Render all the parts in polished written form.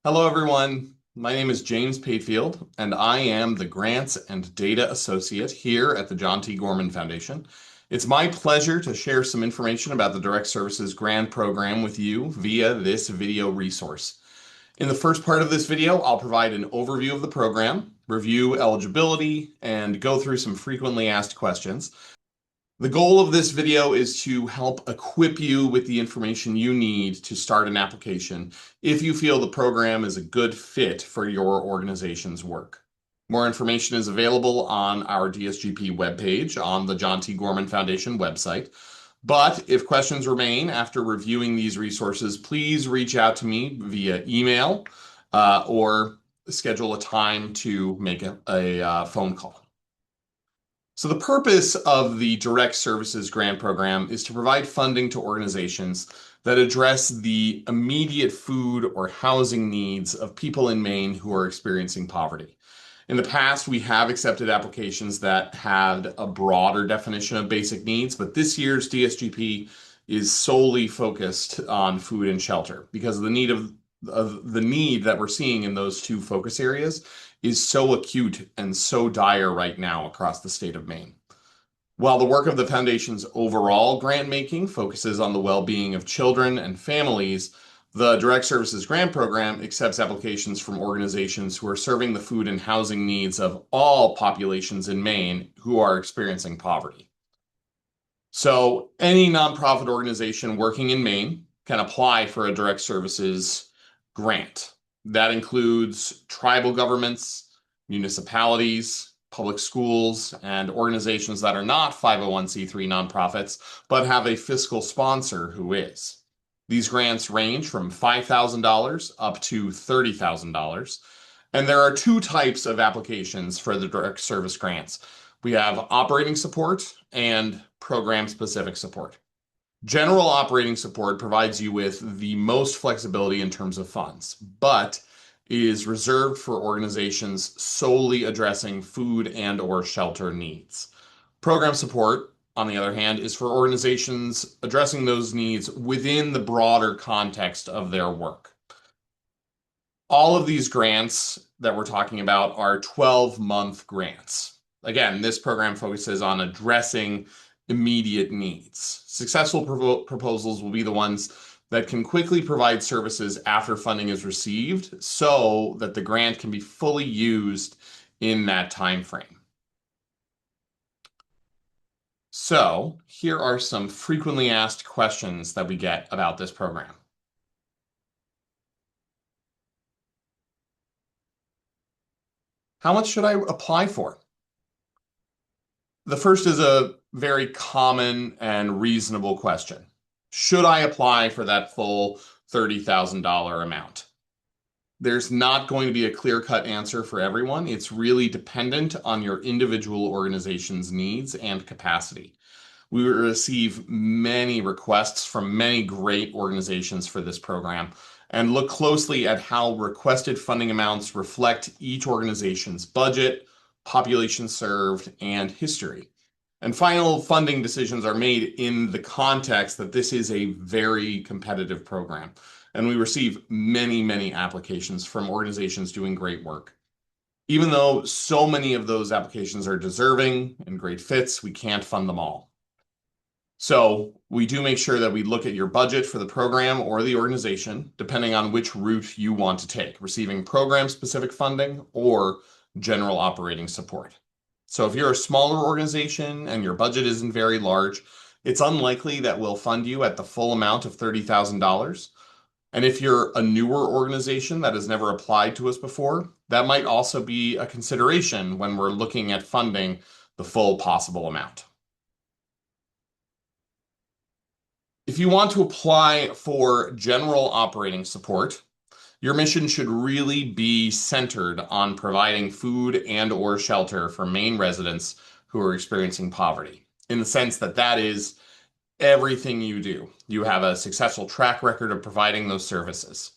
Hello, everyone. My name is James Patefield, and I am the Grants and Data Associate here at the John T. Gorman Foundation. It's my pleasure to share some information about the Direct Services Grant Program with you via this video resource. In the first part of this video, I'll provide an overview of the program, review eligibility, and go through some frequently asked questions. The goal of this video is to help equip you with the information you need to start an application if you feel the program is a good fit for your organization's work. More information is available on our DSGP webpage on the John T. Gorman Foundation website. But if questions remain after reviewing these resources, please reach out to me via email or schedule a time to make a phone call. So the purpose of the Direct Services Grant Program is to provide funding to organizations that address the immediate food or housing needs of people in Maine who are experiencing poverty. In the past, we have accepted applications that had a broader definition of basic needs, but this year's DSGP is solely focused on food and shelter because of the need that we're seeing in those two focus areas is so acute and so dire right now across the state of Maine. While the work of the Foundation's overall grant making focuses on the well-being of children and families, the Direct Services Grant Program accepts applications from organizations who are serving the food and housing needs of all populations in Maine who are experiencing poverty. So any nonprofit organization working in Maine can apply for a Direct Services grant. That includes tribal governments, municipalities, public schools, and organizations that are not 501c3 nonprofits, but have a fiscal sponsor who is. These grants range from $5,000 up to $30,000. And there are two types of applications for the direct service grants. We have operating support and program-specific support. General operating support provides you with the most flexibility in terms of funds, but is reserved for organizations solely addressing food and/or shelter needs. Program support, on the other hand, is for organizations addressing those needs within the broader context of their work. All of these grants that we're talking about are 12-month grants. Again, this program focuses on addressing immediate needs. Successful proposals will be the ones that can quickly provide services after funding is received so that the grant can be fully used in that time frame. So here are some frequently asked questions that we get about this program. How much should I apply for? The first is a very common and reasonable question. Should I apply for that full $30,000 amount? There's not going to be a clear-cut answer for everyone. It's really dependent on your individual organization's needs and capacity. We receive many requests from many great organizations for this program and look closely at how requested funding amounts reflect each organization's budget, population served, and history. And final funding decisions are made in the context that this is a very competitive program. And we receive many, many applications from organizations doing great work. Even though so many of those applications are deserving and great fits, we can't fund them all. So we do make sure that we look at your budget for the program or the organization, depending on which route you want to take, receiving program-specific funding or general operating support. So if you're a smaller organization and your budget isn't very large, it's unlikely that we'll fund you at the full amount of $30,000. And if you're a newer organization that has never applied to us before, that might also be a consideration when we're looking at funding the full possible amount. If you want to apply for general operating support, your mission should really be centered on providing food and/or shelter for Maine residents who are experiencing poverty, in the sense that that is everything you do. You have a successful track record of providing those services.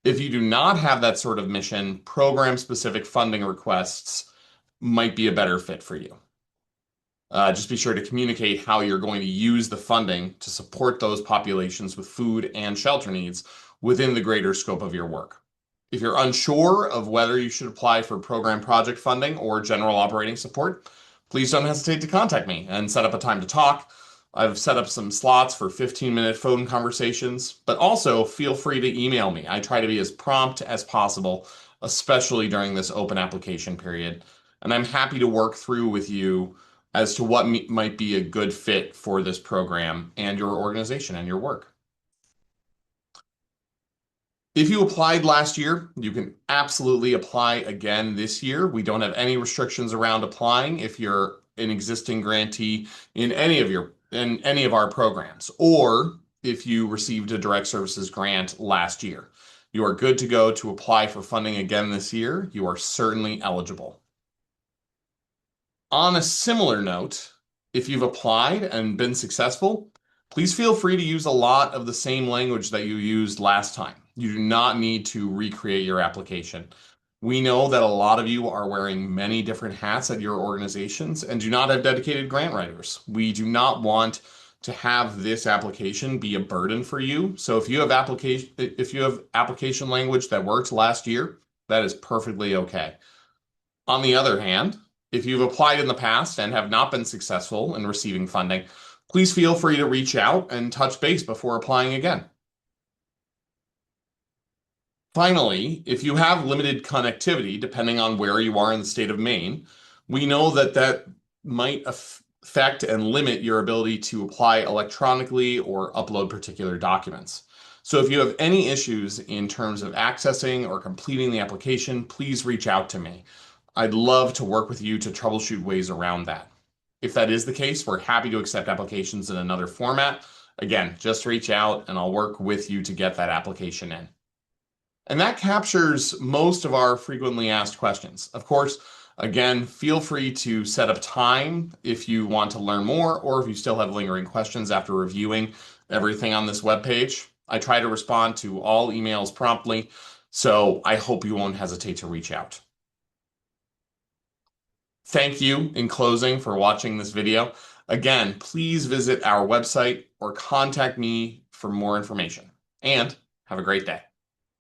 If you do not have that sort of mission, program-specific funding requests might be a better fit for you. Just be sure to communicate how you're going to use the funding to support those populations with food and shelter needs within the greater scope of your work. If you're unsure of whether you should apply for program project funding or general operating support, please don't hesitate to contact me and set up a time to talk. I've set up some slots for 15-minute phone conversations, but also feel free to email me. I try to be as prompt as possible, especially during this open application period. And I'm happy to work through with you as to what might be a good fit for this program and your organization and your work. If you applied last year, you can absolutely apply again this year. We don't have any restrictions around applying if you're an existing grantee in any of our programs, or if you received a direct services grant last year. You are good to go to apply for funding again this year. You are certainly eligible. On a similar note, if you've applied and been successful, please feel free to use a lot of the same language that you used last time. You do not need to recreate your application. We know that a lot of you are wearing many different hats at your organizations and do not have dedicated grant writers. We do not want to have this application be a burden for you. So if you have application language that worked last year, that is perfectly okay. On the other hand, if you've applied in the past and have not been successful in receiving funding, please feel free to reach out and touch base before applying again. Finally, if you have limited connectivity, depending on where you are in the state of Maine, we know that that might affect and limit your ability to apply electronically or upload particular documents. So if you have any issues in terms of accessing or completing the application, please reach out to me. I'd love to work with you to troubleshoot ways around that. If that is the case, we're happy to accept applications in another format. Again, just reach out and I'll work with you to get that application in. And that captures most of our frequently asked questions. Of course, again, feel free to set up time if you want to learn more or if you still have lingering questions after reviewing everything on this webpage. I try to respond to all emails promptly, so I hope you won't hesitate to reach out. Thank you in closing for watching this video. Again, please visit our website or contact me for more information. And have a great day.